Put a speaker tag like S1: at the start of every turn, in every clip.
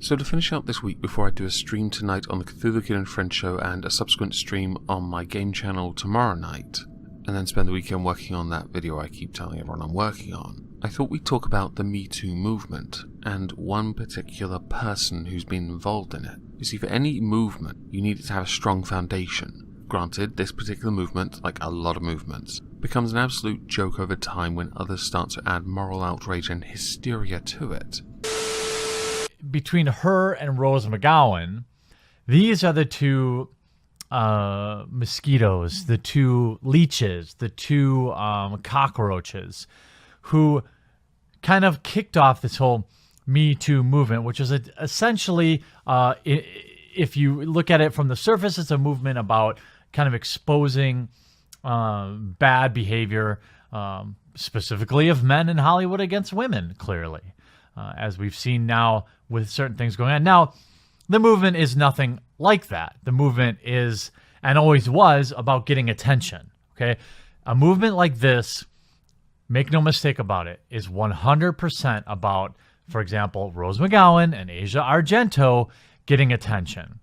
S1: So to finish out this week before I do a stream tonight on the Cthulhu-Kin and Friends show and a subsequent stream on my game channel tomorrow night, and then spend the weekend working on that video I keep telling everyone I'm working on, I thought we'd talk about the Me Too movement and one particular person who's been involved in it. You see, for any movement, you need it to have a strong foundation. Granted, this particular movement, like a lot of movements, becomes an absolute joke over time when others start to add moral outrage and hysteria to it.
S2: Between her and Rose McGowan, these are the two mosquitoes, the two leeches, the two cockroaches who kind of kicked off this whole Me Too movement, which is essentially, if you look at it from the surface, it's a movement about kind of exposing bad behavior, specifically of men in Hollywood against women, clearly, as we've seen now with certain things going on. Now, the movement is nothing like that. The movement is, and always was, about getting attention, okay? A movement like this, make no mistake about it, is 100% about, for example, Rose McGowan and Asia Argento getting attention.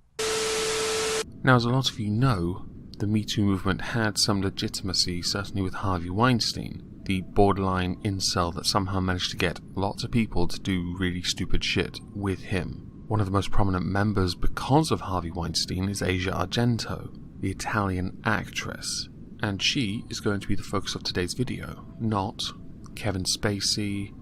S1: Now, as a lot of you know, the Me Too movement had some legitimacy, certainly with Harvey Weinstein, the borderline incel that somehow managed to get lots of people to do really stupid shit with him. One of the most prominent members because of Harvey Weinstein is Asia Argento, the Italian actress, and she is going to be the focus of today's video, not Kevin Spacey,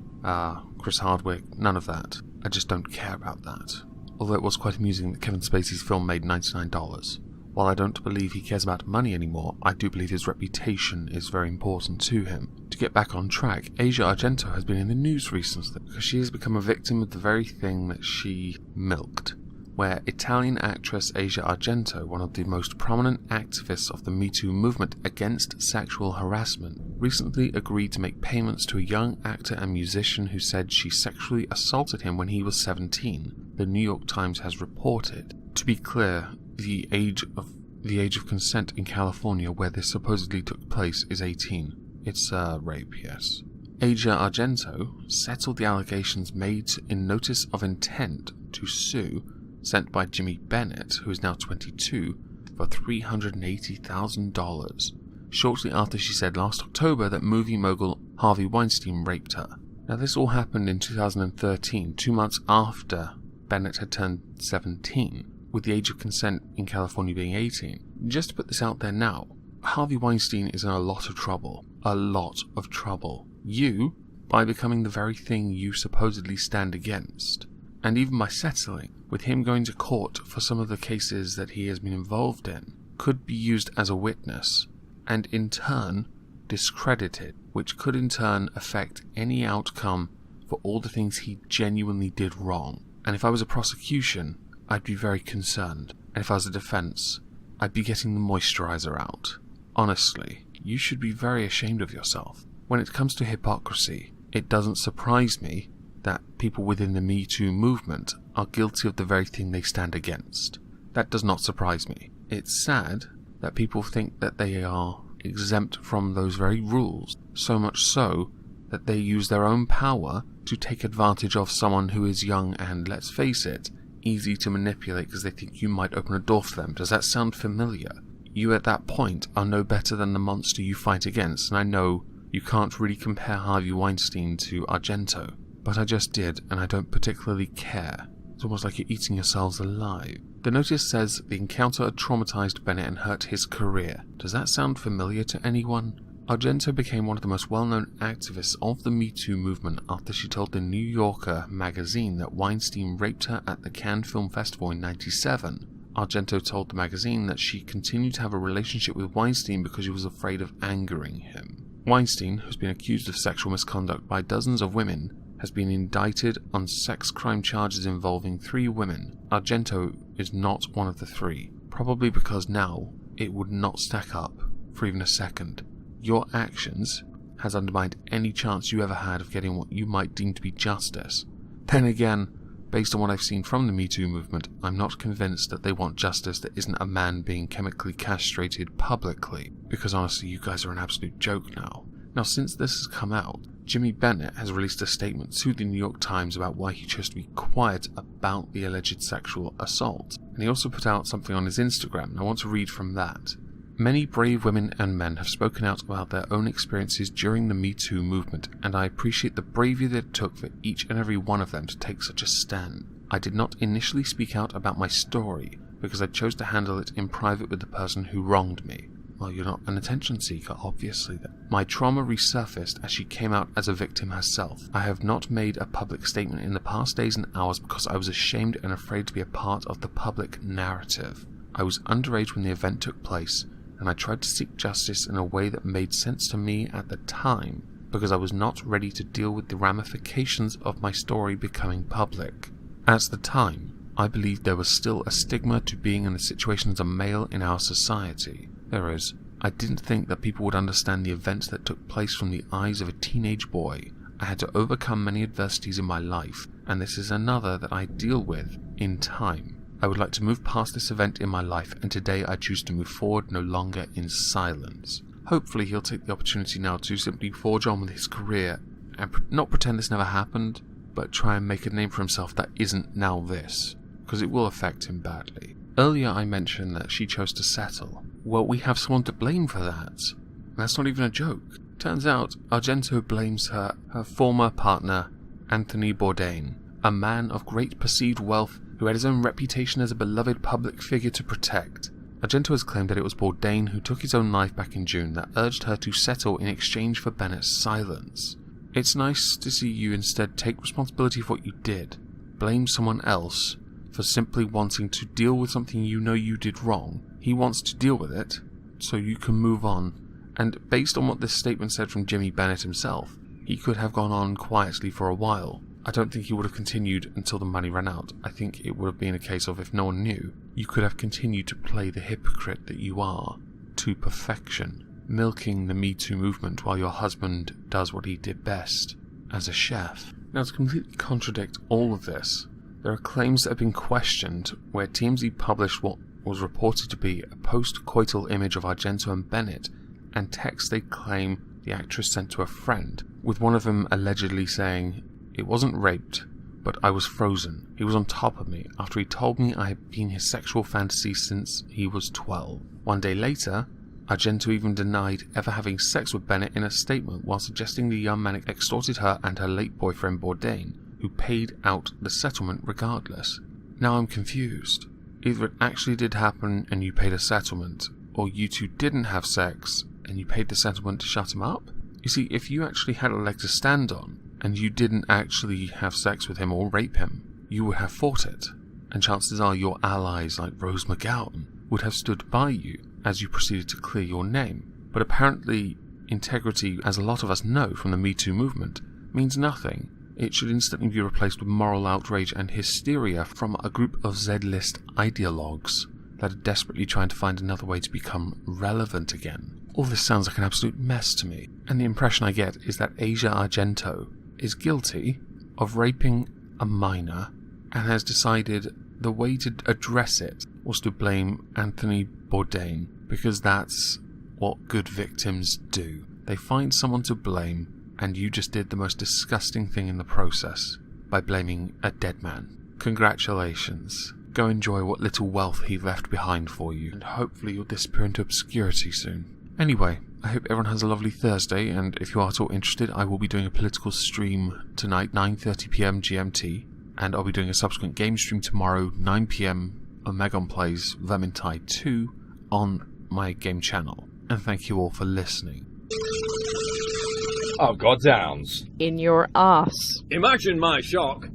S1: Chris Hardwick, none of that. I just don't care about that. Although it was quite amusing that Kevin Spacey's film made $99. While I don't believe he cares about money anymore, I do believe his reputation is very important to him. To get back on track, Asia Argento has been in the news recently because she has become a victim of the very thing that she milked, where Italian actress Asia Argento, one of the most prominent activists of the Me Too movement against sexual harassment, recently agreed to make payments to a young actor and musician who said she sexually assaulted him when he was 17, the New York Times has reported. To be clear, the age of consent in California where this supposedly took place is 18. It's rape, yes. Asia Argento settled the allegations made in notice of intent to sue sent by Jimmy Bennett, who is now 22, for $380,000, shortly after she said last October that movie mogul Harvey Weinstein raped her. Now, this all happened in 2013, 2 months after Bennett had turned 17, with the age of consent in California being 18. Just to put this out there now, Harvey Weinstein is in a lot of trouble. A lot of trouble. You, by becoming the very thing you supposedly stand against, and even by settling, with him going to court for some of the cases that he has been involved in, could be used as a witness, and in turn discredited, which could in turn affect any outcome for all the things he genuinely did wrong. And if I was a prosecution, I'd be very concerned, and if I was a defense, I'd be getting the moisturizer out. Honestly, you should be very ashamed of yourself. When it comes to hypocrisy, it doesn't surprise me that people within the Me Too movement are guilty of the very thing they stand against. That does not surprise me. It's sad that people think that they are exempt from those very rules, so much so that they use their own power to take advantage of someone who is young and, let's face it, easy to manipulate because they think you might open a door for them. Does that sound familiar? You at that point are no better than the monster you fight against, and I know you can't really compare Harvey Weinstein to Argento, but I just did, and I don't particularly care. It's almost like you're eating yourselves alive. The notice says the encounter had traumatized Bennett and hurt his career. Does that sound familiar to anyone? Argento became one of the most well-known activists of the Me Too movement after she told the New Yorker magazine that Weinstein raped her at the Cannes Film Festival in '97. Argento told the magazine that she continued to have a relationship with Weinstein because she was afraid of angering him. Weinstein, who's been accused of sexual misconduct by dozens of women, has been indicted on sex crime charges involving 3 women. Argento is not one of the 3, probably because now it would not stack up for even a second. Your actions has undermined any chance you ever had of getting what you might deem to be justice. Then again, based on what I've seen from the Me Too movement, I'm not convinced that they want justice that isn't a man being chemically castrated publicly, because honestly, you guys are an absolute joke now. Now, since this has come out, Jimmy Bennett has released a statement to the New York Times about why he chose to be quiet about the alleged sexual assault, and he also put out something on his Instagram, and I want to read from that. Many brave women and men have spoken out about their own experiences during the Me Too movement, and I appreciate the bravery that it took for each and every one of them to take such a stand. I did not initially speak out about my story, because I chose to handle it in private with the person who wronged me. Well, you're not an attention seeker, obviously then. My trauma resurfaced as she came out as a victim herself. I have not made a public statement in the past days and hours because I was ashamed and afraid to be a part of the public narrative. I was underage when the event took place, and I tried to seek justice in a way that made sense to me at the time, because I was not ready to deal with the ramifications of my story becoming public. At the time, I believed there was still a stigma to being in the situation as a male in our society. There is. I didn't think that people would understand the events that took place from the eyes of a teenage boy. I had to overcome many adversities in my life, and this is another that I deal with in time. I would like to move past this event in my life, and today I choose to move forward no longer in silence. Hopefully he'll take the opportunity now to simply forge on with his career, and not pretend this never happened, but try and make a name for himself that isn't now this, because it will affect him badly. Earlier I mentioned that she chose to settle. Well, we have someone to blame for that. That's not even a joke. Turns out Argento blames her former partner, Anthony Bourdain, a man of great perceived wealth who had his own reputation as a beloved public figure to protect. Argento has claimed that it was Bourdain who took his own life back in June that urged her to settle in exchange for Bennett's silence. It's nice to see you instead take responsibility for what you did. Blame someone else for simply wanting to deal with something you know you did wrong. He wants to deal with it, so you can move on. And based on what this statement said from Jimmy Bennett himself, he could have gone on quietly for a while. I don't think he would have continued until the money ran out. I think it would have been a case of, if no one knew, you could have continued to play the hypocrite that you are to perfection, milking the Me Too movement while your husband does what he did best, as a chef. Now, to completely contradict all of this, there are claims that have been questioned where TMZ published what was reported to be a post-coital image of Argento and Bennett, and text they claim the actress sent to a friend, with one of them allegedly saying, "It wasn't raped, but I was frozen. He was on top of me after he told me I had been his sexual fantasy since he was 12. One day later, Argento even denied ever having sex with Bennett in a statement while suggesting the young man extorted her and her late boyfriend Bourdain, who paid out the settlement regardless. Now I'm confused. Either it actually did happen and you paid a settlement, or you two didn't have sex and you paid the settlement to shut him up? You see, if you actually had a leg to stand on, and you didn't actually have sex with him or rape him, you would have fought it, and chances are your allies like Rose McGowan would have stood by you as you proceeded to clear your name. But apparently, integrity, as a lot of us know from the Me Too movement, means nothing. It should instantly be replaced with moral outrage and hysteria from a group of Z-list ideologues that are desperately trying to find another way to become relevant again. All this sounds like an absolute mess to me, and the impression I get is that Asia Argento is guilty of raping a minor and has decided the way to address it was to blame Anthony Bourdain, because that's what good victims do. They find someone to blame, and you just did the most disgusting thing in the process by blaming a dead man. Congratulations. Go enjoy what little wealth he left behind for you, and hopefully you'll disappear into obscurity soon. Anyway, I hope everyone has a lovely Thursday, and if you are at all interested, I will be doing a political stream tonight, 9:30 PM GMT, and I'll be doing a subsequent game stream tomorrow, 9 PM, Omegon Plays Vermintide 2 on my game channel. And thank you all for listening.
S3: Oh, goddams.
S4: In your ass.
S3: Imagine my shock